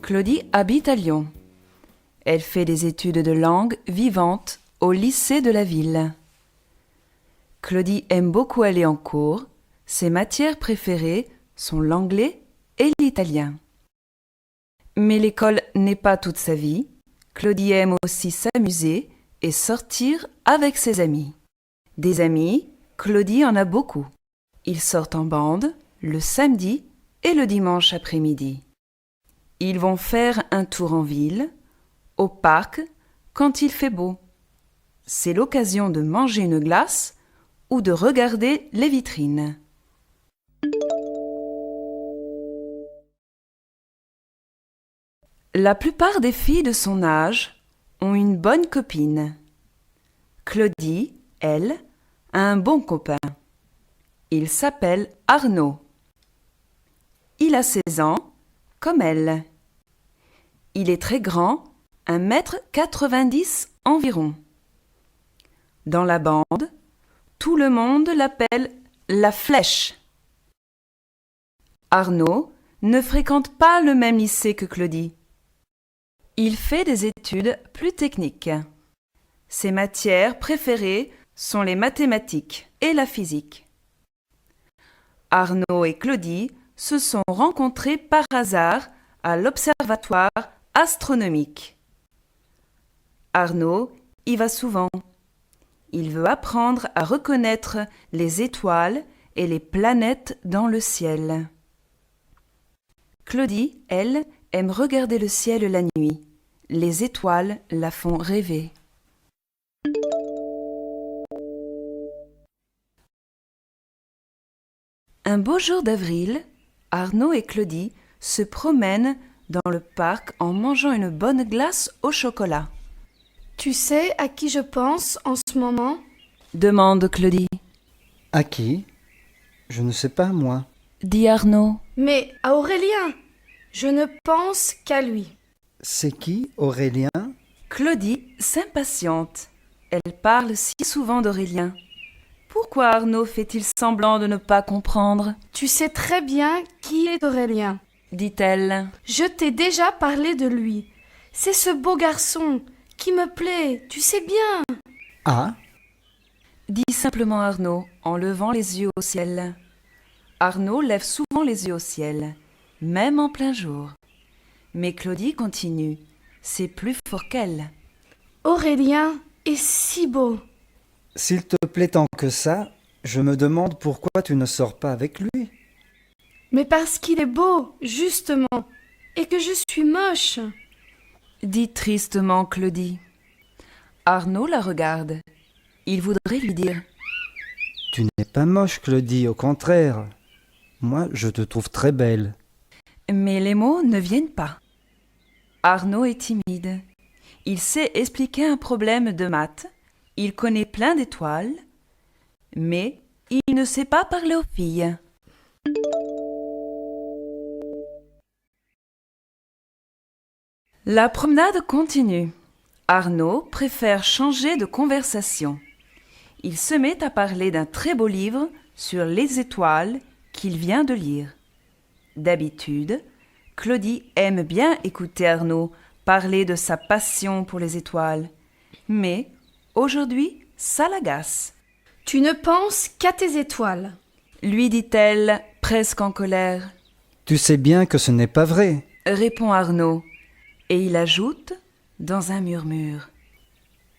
Claudie habite à Lyon. Elle fait des études de langue vivante au lycée de la ville. Claudie aime beaucoup aller en cours. Ses matières préférées sont l'anglais et l'italien. Mais l'école n'est pas toute sa vie. Claudie aime aussi s'amuser et sortir avec ses amis. Des amis, Claudie en a beaucoup. Ils sortent en bande le samedi et le dimanche après-midi. Ils vont faire un tour en ville, au parc, quand il fait beau. C'est l'occasion de manger une glace ou de regarder les vitrines. La plupart des filles de son âge ont une bonne copine. Claudie, elle, a un bon copain. Il s'appelle Arnaud. Il a 16 ans, comme elle. Il est très grand, 1,90 m environ. Dans la bande, tout le monde l'appelle la flèche. Arnaud ne fréquente pas le même lycée que Claudie. Il fait des études plus techniques. Ses matières préférées sont les mathématiques et la physique. Arnaud et Claudie se sont rencontrés par hasard à l'observatoire astronomique. Arnaud y va souvent. Il veut apprendre à reconnaître les étoiles et les planètes dans le ciel. Claudie, elle, aime regarder le ciel la nuit. Les étoiles la font rêver. Un beau jour d'avril, Arnaud et Claudie se promènent dans le parc en mangeant une bonne glace au chocolat. Tu sais à qui je pense en ce moment? Demande Claudie. À qui? Je ne sais pas, moi. Dit Arnaud. Mais à Aurélien. Je ne pense qu'à lui. C'est qui, Aurélien? Claudie s'impatiente. Elle parle si souvent d'Aurélien. Pourquoi Arnaud fait-il semblant de ne pas comprendre? Tu sais très bien qui est Aurélien, Dit-elle. Je t'ai déjà parlé de lui. C'est ce beau garçon qui me plaît, tu sais bien. Ah, Dit simplement Arnaud en levant les yeux au ciel. Arnaud lève souvent les yeux au ciel, même en plein jour. Mais Claudie continue. C'est plus fort qu'elle. Aurélien est si beau. s'il te plaît tant que ça, je me demande pourquoi tu ne sors pas avec lui. Mais parce qu'il est beau, justement, et que je suis moche. Dit tristement Claudie. Arnaud la regarde. Il voudrait lui dire. Tu n'es pas moche, Claudie, au contraire. Moi, je te trouve très belle. Mais les mots ne viennent pas. Arnaud est timide. Il sait expliquer un problème de maths. Il connaît plein d'étoiles. Mais il ne sait pas parler aux filles. La promenade continue. Arnaud préfère changer de conversation. Il se met à parler d'un très beau livre sur les étoiles qu'il vient de lire. D'habitude, Claudie aime bien écouter Arnaud parler de sa passion pour les étoiles. Mais aujourd'hui, ça l'agace. Tu ne penses qu'à tes étoiles. Lui dit-elle, presque en colère. Tu sais bien que ce n'est pas vrai. Répond Arnaud. Et il ajoute, dans un murmure.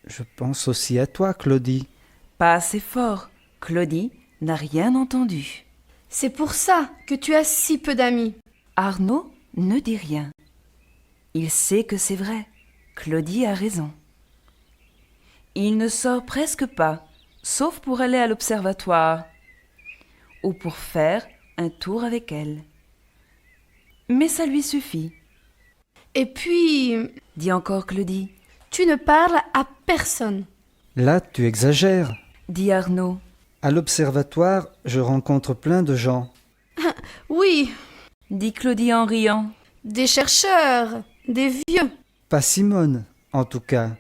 Je pense aussi à toi, Claudie. Pas assez fort. Claudie n'a rien entendu. C'est pour ça que tu as si peu d'amis. Arnaud ne dit rien. Il sait que c'est vrai. Claudie a raison. Il ne sort presque pas, sauf pour aller à l'observatoire ou pour faire un tour avec elle. Mais ça lui suffit, Et puis, dit encore Claudie. tu ne parles à personne. Là, tu exagères. Dit Arnaud. À l'observatoire, je rencontre plein de gens. Oui, Dit Claudie en riant. des chercheurs, des vieux. Pas Simone, en tout cas.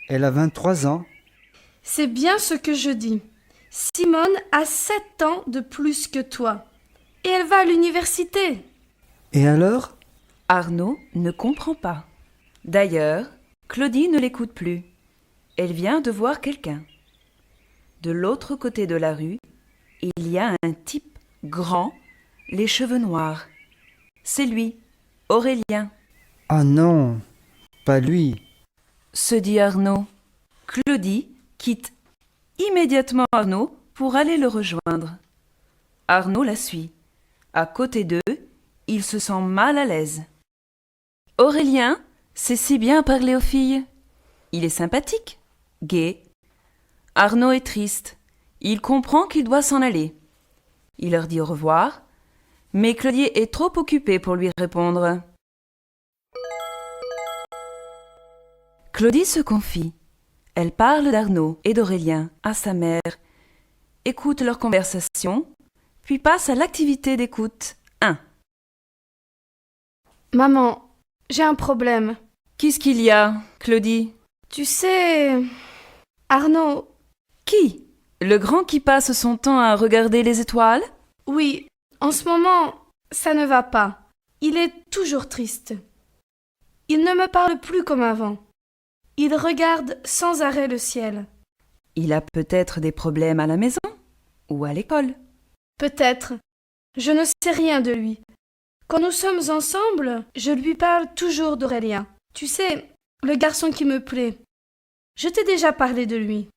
Elle a 23 ans. C'est bien ce que je dis. Simone a 7 ans de plus que toi. Et elle va à l'université. Et alors? Arnaud ne comprend pas. D'ailleurs, Claudie ne l'écoute plus. Elle vient de voir quelqu'un. De l'autre côté de la rue, il y a un type grand, les cheveux noirs. C'est lui, Aurélien, Ah non, pas lui. se dit Arnaud. Claudie quitte immédiatement Arnaud pour aller le rejoindre. Arnaud la suit. À côté d'eux, il se sent mal à l'aise. Aurélien sait si bien parler aux filles. Il est sympathique, gai. Arnaud est triste. Il comprend qu'il doit s'en aller. Il leur dit au revoir, mais Claudie est trop occupée pour lui répondre. Claudie se confie. Elle parle d'Arnaud et d'Aurélien à sa mère, écoute leur conversation, puis passe à l'activité d'écoute 1. Maman, j'ai un problème. Qu'est-ce qu'il y a, Claudie? Tu sais, Arnaud, Qui? Le grand qui passe son temps à regarder les étoiles? oui, en ce moment, ça ne va pas. Il est toujours triste. Il ne me parle plus comme avant. Il regarde sans arrêt le ciel. Il a peut-être des problèmes à la maison ou à l'école. Peut-être. Je ne sais rien de lui. Quand nous sommes ensemble, je lui parle toujours d'Aurélien. Tu sais, le garçon qui me plaît. Je t'ai déjà parlé de lui.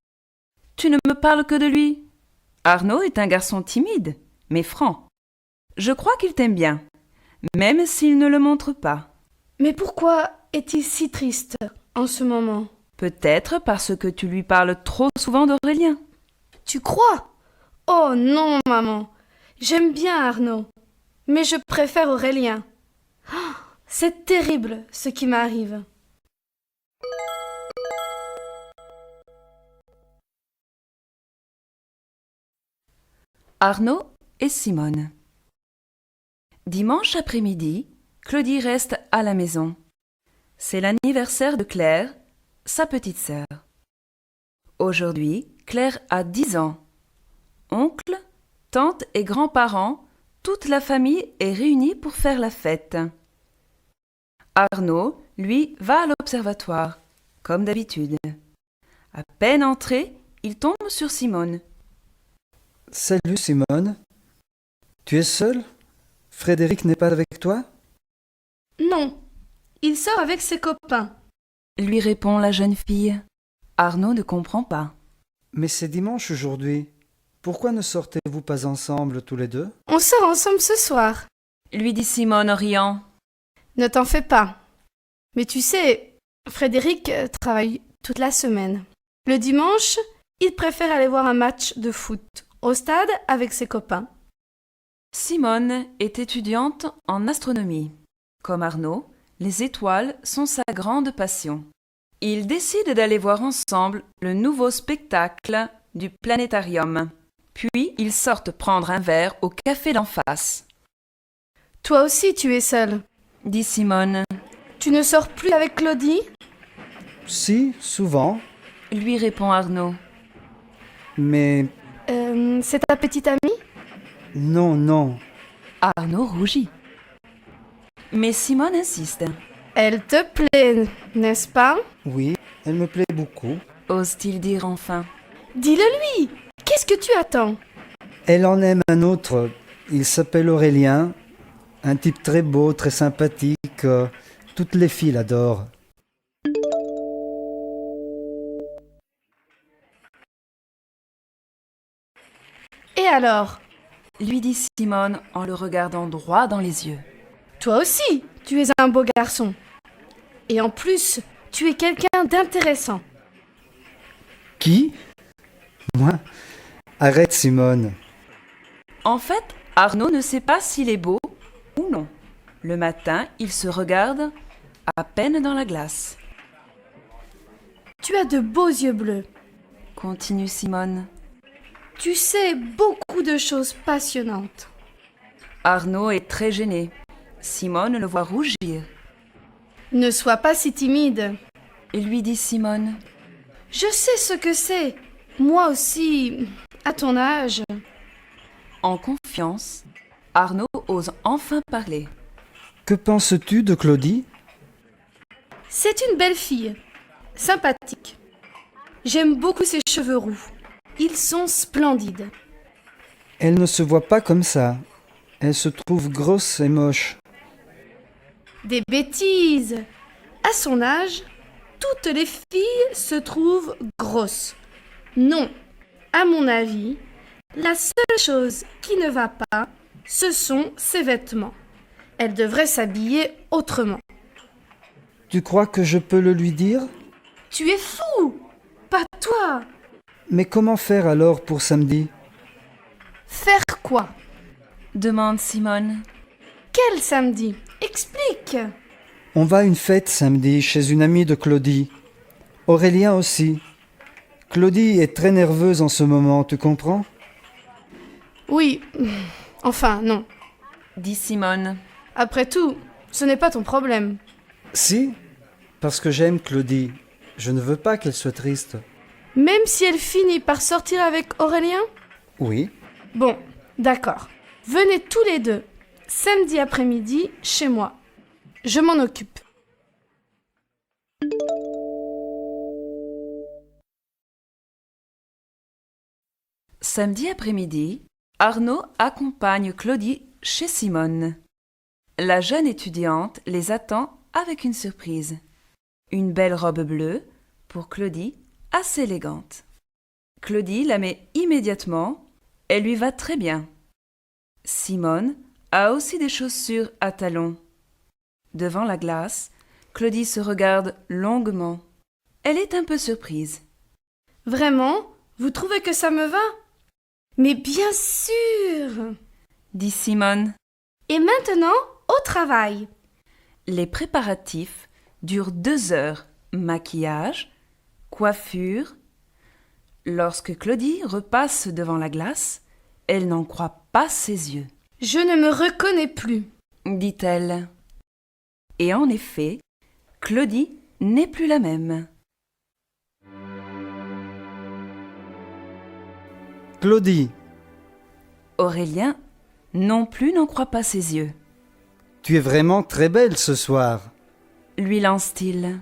Tu ne me parles que de lui. Arnaud est un garçon timide, mais franc. Je crois qu'il t'aime bien, même s'il ne le montre pas. Mais pourquoi est-il si triste en ce moment? Peut-être parce que tu lui parles trop souvent d'Aurélien. Tu crois? Oh non, maman. J'aime bien Arnaud, mais je préfère Aurélien. Oh, c'est terrible ce qui m'arrive. Arnaud et Simone. Dimanche après-midi, Claudie reste à la maison. C'est l'anniversaire de Claire, sa petite sœur. Aujourd'hui, Claire a 10 ans. Oncle, tante et grands-parents, toute la famille est réunie pour faire la fête. Arnaud, lui, va à l'observatoire, comme d'habitude. À peine entré, il tombe sur Simone. Salut Simone. Tu es seule? Frédéric n'est pas avec toi? Non, il sort avec ses copains. Lui répond la jeune fille. Arnaud ne comprend pas. Mais c'est dimanche aujourd'hui. Pourquoi ne sortez-vous pas ensemble tous les deux? On sort ensemble ce soir. Lui dit Simone en riant. Ne t'en fais pas. Mais tu sais, Frédéric travaille toute la semaine. Le dimanche, il préfère aller voir un match de foot au stade avec ses copains. Simone est étudiante en astronomie. Comme Arnaud, les étoiles sont sa grande passion. Ils décident d'aller voir ensemble le nouveau spectacle du planétarium. Puis ils sortent prendre un verre au café d'en face. Toi aussi, tu es seule. Dit Simone. Tu ne sors plus avec Claudie? Si, souvent. Lui répond Arnaud. Mais C'est ta petite amie? non, non. Arnaud rougit. Mais Simone insiste. Elle te plaît, n'est-ce pas? Oui, elle me plaît beaucoup. Ose-t-il dire enfin. Dis-le lui! Qu'est-ce que tu attends? Elle en aime un autre. Il s'appelle Aurélien. Un type très beau, très sympathique. Toutes les filles l'adorent. Et alors? Lui dit Simone en le regardant droit dans les yeux. Toi aussi, tu es un beau garçon. Et en plus, tu es quelqu'un d'intéressant. Qui? Moi? Arrête Simone. En fait, Arnaud ne sait pas s'il est beau ou non. Le matin, il se regarde à peine dans la glace. Tu as de beaux yeux bleus. Continue Simone. Tu sais beaucoup de choses passionnantes. Arnaud est très gêné. Simone le voit rougir. Ne sois pas si timide. Et lui dit Simone. Je sais ce que c'est. Moi aussi, à ton âge. En confiance, Arnaud ose enfin parler. Que penses-tu de Claudie? C'est une belle fille, sympathique. J'aime beaucoup ses cheveux roux. Ils sont splendides. Elle ne se voit pas comme ça. Elle se trouve grosse et moche. Des bêtises! À son âge, toutes les filles se trouvent grosses. Non, à mon avis, la seule chose qui ne va pas, ce sont ses vêtements. Elle devrait s'habiller autrement. Tu crois que je peux le lui dire? Tu es fou! Pas toi! Mais comment faire alors pour samedi? Faire quoi? demande Simone. Quel samedi? Explique! On va à une fête samedi chez une amie de Claudie. Aurélien aussi. Claudie est très nerveuse en ce moment, tu comprends? Oui, enfin non. Dit Simone. Après tout, ce n'est pas ton problème. Si, parce que j'aime Claudie. Je ne veux pas qu'elle soit triste. Même si elle finit par sortir avec Aurélien? Oui. Bon, d'accord. Venez tous les deux, samedi après-midi, chez moi. Je m'en occupe. Samedi après-midi, Arnaud accompagne Claudie chez Simone. La jeune étudiante les attend avec une surprise. Une belle robe bleue pour Claudie, assez élégante. Claudie la met immédiatement, elle lui va très bien. Simone a aussi des chaussures à talons. Devant la glace, Claudie se regarde longuement. Elle est un peu surprise. Vraiment? Vous trouvez que ça me va? Mais bien sûr! Dit Simone. Et maintenant, au travail. Les préparatifs durent 2 heures. Maquillage, coiffure. Lorsque Claudie repasse devant la glace, elle n'en croit pas ses yeux. Je ne me reconnais plus. Dit-elle. Et en effet, Claudie n'est plus la même. Claudie, Aurélien non plus n'en croit pas ses yeux. tu es vraiment très belle ce soir. Lui lance-t-il.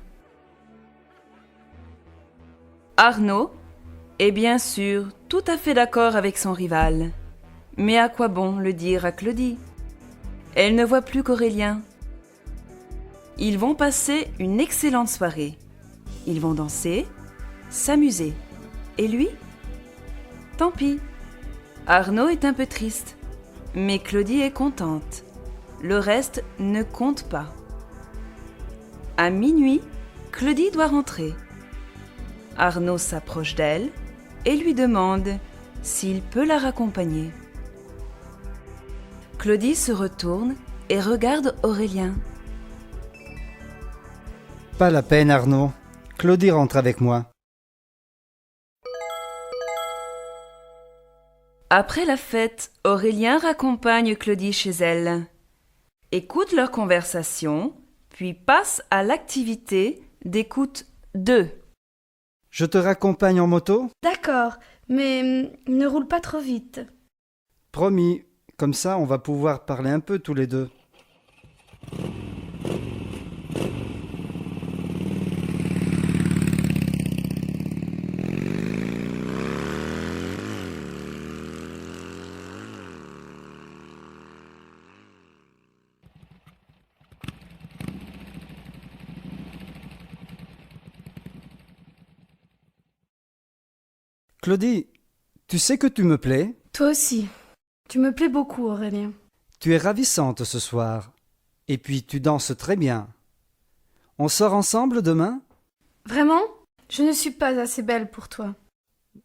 Arnaud est bien sûr tout à fait d'accord avec son rival. Mais à quoi bon le dire à Claudie? Elle ne voit plus qu'Aurélien. Ils vont passer une excellente soirée. Ils vont danser, s'amuser. Et lui? Tant pis. Arnaud est un peu triste. Mais Claudie est contente. Le reste ne compte pas. À minuit, Claudie doit rentrer. Arnaud s'approche d'elle et lui demande s'il peut la raccompagner. Claudie se retourne et regarde Aurélien. Pas la peine, Arnaud. Claudie rentre avec moi. Après la fête, Aurélien raccompagne Claudie chez elle, écoute leur conversation, puis passe à l'activité d'écoute 2. Je te raccompagne en moto? D'accord, mais ne roule pas trop vite. Promis. Comme ça, on va pouvoir parler un peu tous les deux. Claudie, tu sais que tu me plais? Toi aussi. Tu me plais beaucoup, Aurélien. Tu es ravissante ce soir. Et puis tu danses très bien. On sort ensemble demain? Vraiment? Je ne suis pas assez belle pour toi.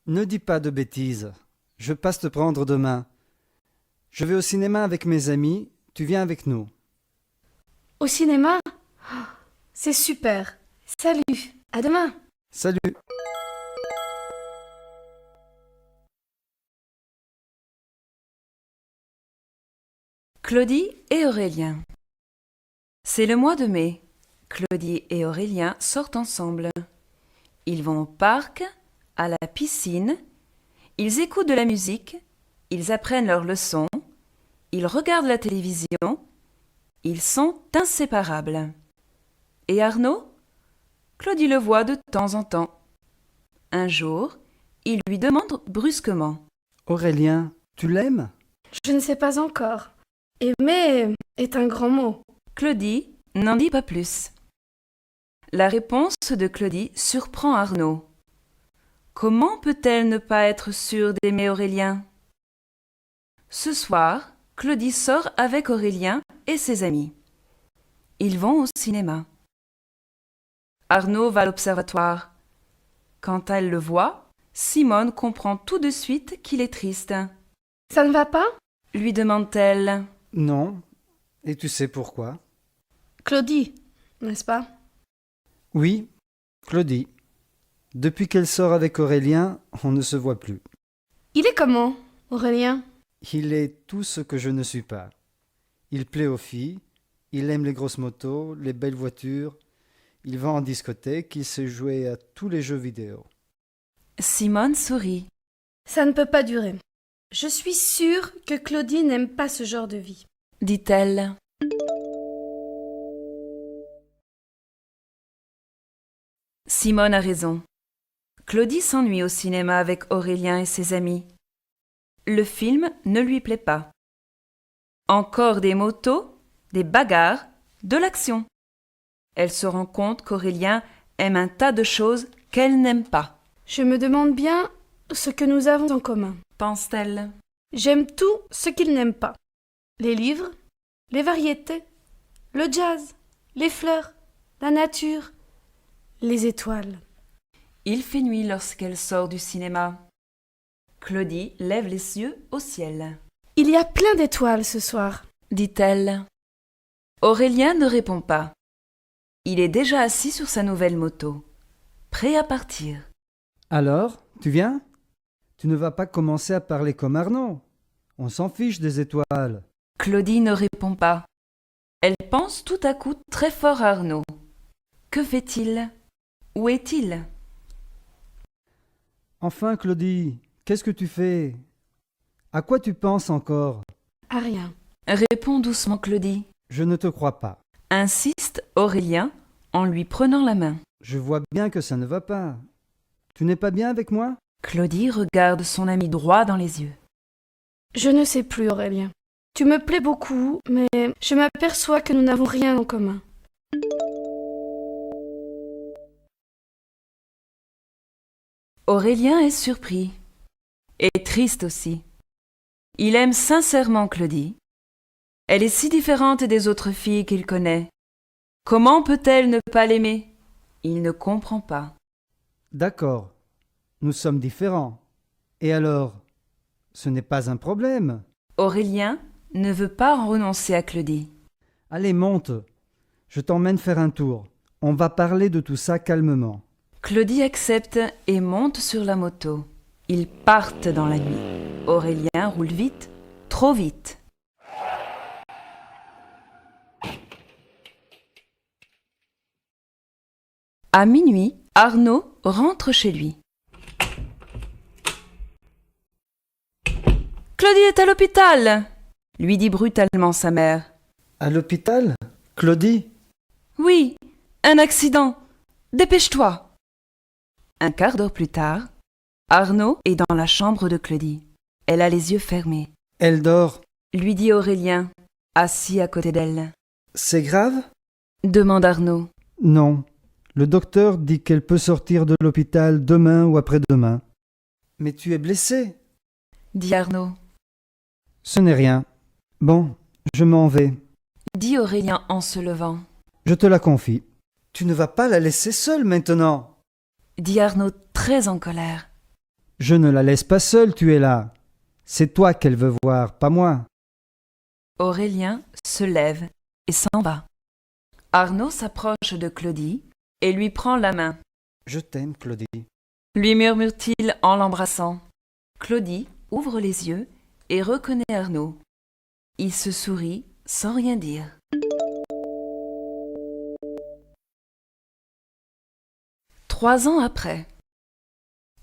Ne dis pas de bêtises. Je passe te prendre demain. Je vais au cinéma avec mes amis. Tu viens avec nous. Au cinéma? Oh, c'est super. Salut. À demain. Salut. Claudie et Aurélien. C'est le mois de mai. Claudie et Aurélien sortent ensemble. Ils vont au parc, à la piscine, ils écoutent de la musique, ils apprennent leurs leçons, ils regardent la télévision Ils sont inséparables. Et Arnaud? Claudie le voit de temps en temps. Un jour, il lui demande brusquement. Aurélien, tu l'aimes? Je ne sais pas encore. Aimer est un grand mot. Claudie n'en dit pas plus. La réponse de Claudie surprend Arnaud. Comment peut-elle ne pas être sûre d'aimer Aurélien? Ce soir, Claudie sort avec Aurélien et ses amis. Ils vont au cinéma. Arnaud va à l'observatoire. Quand elle le voit, Simone comprend tout de suite qu'il est triste. Ça ne va pas? Lui demande-t-elle. Non. Et tu sais pourquoi? Claudie, n'est-ce pas? Oui, Claudie. Depuis qu'elle sort avec Aurélien, on ne se voit plus. Il est comment, Aurélien? Il est tout ce que je ne suis pas. Il plaît aux filles, il aime les grosses motos, les belles voitures, il va en discothèque, il sait jouer à tous les jeux vidéo. Simone sourit. Ça ne peut pas durer. Je suis sûre que Claudie n'aime pas ce genre de vie. Dit-elle. Simone a raison. Claudie s'ennuie au cinéma avec Aurélien et ses amis. Le film ne lui plaît pas. Encore des motos, des bagarres, de l'action. Elle se rend compte qu'Aurélien aime un tas de choses qu'elle n'aime pas. Je me demande bien ce que nous avons en commun. Pense-t-elle. J'aime tout ce qu'il n'aime pas. Les livres, les variétés, le jazz, les fleurs, la nature, les étoiles. Il fait nuit lorsqu'elle sort du cinéma. Claudie lève les yeux au ciel. Il y a plein d'étoiles ce soir. Dit-elle. Aurélien ne répond pas. Il est déjà assis sur sa nouvelle moto, prêt à partir. Alors, tu viens? Tu ne vas pas commencer à parler comme Arnaud. On s'en fiche des étoiles. Claudie ne répond pas. Elle pense tout à coup très fort à Arnaud. Que fait-il? Où est-il? Enfin, Claudie, qu'est-ce que tu fais? À quoi tu penses encore? À rien. Répond doucement Claudie. Je ne te crois pas. Insiste Aurélien en lui prenant la main. Je vois bien que ça ne va pas. Tu n'es pas bien avec moi? Claudie regarde son ami droit dans les yeux. Je ne sais plus, Aurélien. Tu me plais beaucoup, mais je m'aperçois que nous n'avons rien en commun. Aurélien est surpris et triste aussi. Il aime sincèrement Claudie. Elle est si différente des autres filles qu'il connaît. Comment peut-elle ne pas l'aimer? Il ne comprend pas. D'accord. Nous sommes différents. Et alors, ce n'est pas un problème. Aurélien ne veut pas renoncer à Claudie. Allez, monte. Je t'emmène faire un tour. On va parler de tout ça calmement. Claudie accepte et monte sur la moto. Ils partent dans la nuit. Aurélien roule vite, trop vite. À minuit, Arnaud rentre chez lui. Claudie est à l'hôpital, lui dit brutalement sa mère. À l'hôpital? Claudie? Oui, un accident. Dépêche-toi. Un quart d'heure plus tard, Arnaud est dans la chambre de Claudie. Elle a les yeux fermés. Elle dort. Lui dit Aurélien, assis à côté d'elle. C'est grave? Demande Arnaud. Non. Le docteur dit qu'elle peut sortir de l'hôpital demain ou après-demain. Mais tu es blessé? Dit Arnaud. Ce n'est rien. Bon, je m'en vais. Dit Aurélien en se levant. Je te la confie. Tu ne vas pas la laisser seule maintenant. Dit Arnaud très en colère. Je ne la laisse pas seule, tu es là. C'est toi qu'elle veut voir, pas moi. Aurélien se lève et s'en va. Arnaud s'approche de Claudie et lui prend la main. Je t'aime, Claudie. Lui murmure-t-il en l'embrassant. Claudie ouvre les yeux et reconnaît Arnaud. Il se sourit sans rien dire. 3 ans après.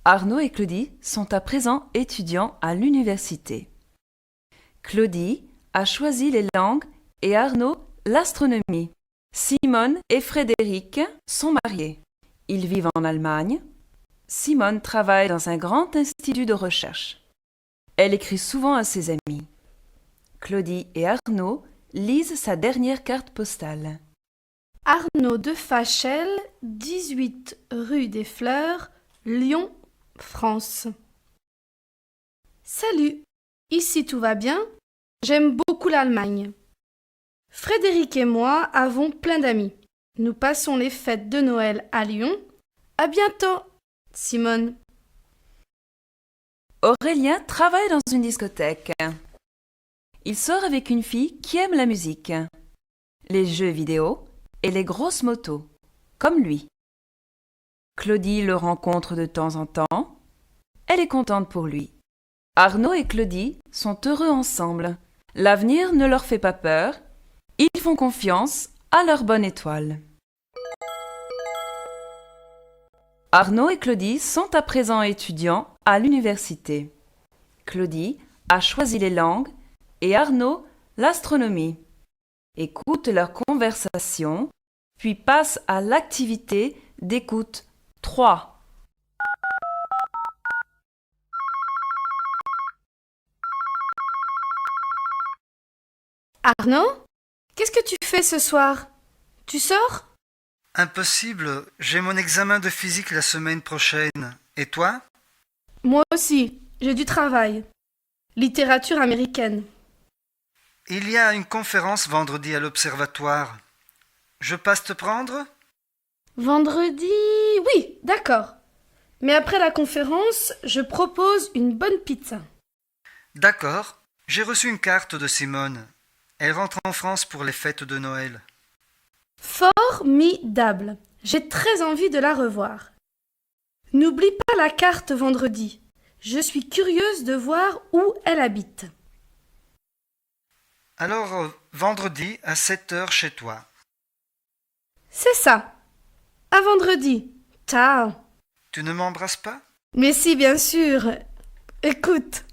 Arnaud et Claudie sont à présent étudiants à l'université. Claudie a choisi les langues et Arnaud l'astronomie. Simone et Frédéric sont mariés. Ils vivent en Allemagne. Simone travaille dans un grand institut de recherche. Elle écrit souvent à ses amis. Claudie et Arnaud lisent sa dernière carte postale. Arnaud de Fachel, 18 rue des Fleurs, Lyon, France. Salut, ici tout va bien. J'aime beaucoup l'Allemagne. Frédéric et moi avons plein d'amis. Nous passons les fêtes de Noël à Lyon. À bientôt, Simone. Aurélien travaille dans une discothèque. Il sort avec une fille qui aime la musique, les jeux vidéo et les grosses motos, comme lui. Claudie le rencontre de temps en temps. Elle est contente pour lui. Arnaud et Claudie sont heureux ensemble. L'avenir ne leur fait pas peur. Ils font confiance à leur bonne étoile. Arnaud et Claudie sont à présent étudiants à l'université. Claudie a choisi les langues et Arnaud l'astronomie. Écoute leur conversation, puis passe à l'activité d'écoute 3. Arnaud, qu'est-ce que tu fais ce soir? Tu sors? Impossible, j'ai mon examen de physique la semaine prochaine. Et toi? Moi aussi, j'ai du travail. Littérature américaine. Il y a une conférence vendredi à l'observatoire. Je passe te prendre? Vendredi? Oui, d'accord. Mais après la conférence, je propose une bonne pizza. D'accord, j'ai reçu une carte de Simone. Elle rentre en France pour les fêtes de Noël. Formidable. J'ai très envie de la revoir. N'oublie pas la carte vendredi. Je suis curieuse de voir où elle habite. Alors, vendredi à 7h chez toi. C'est ça. À vendredi. Ciao. Tu ne m'embrasses pas? Mais si, bien sûr. Écoute.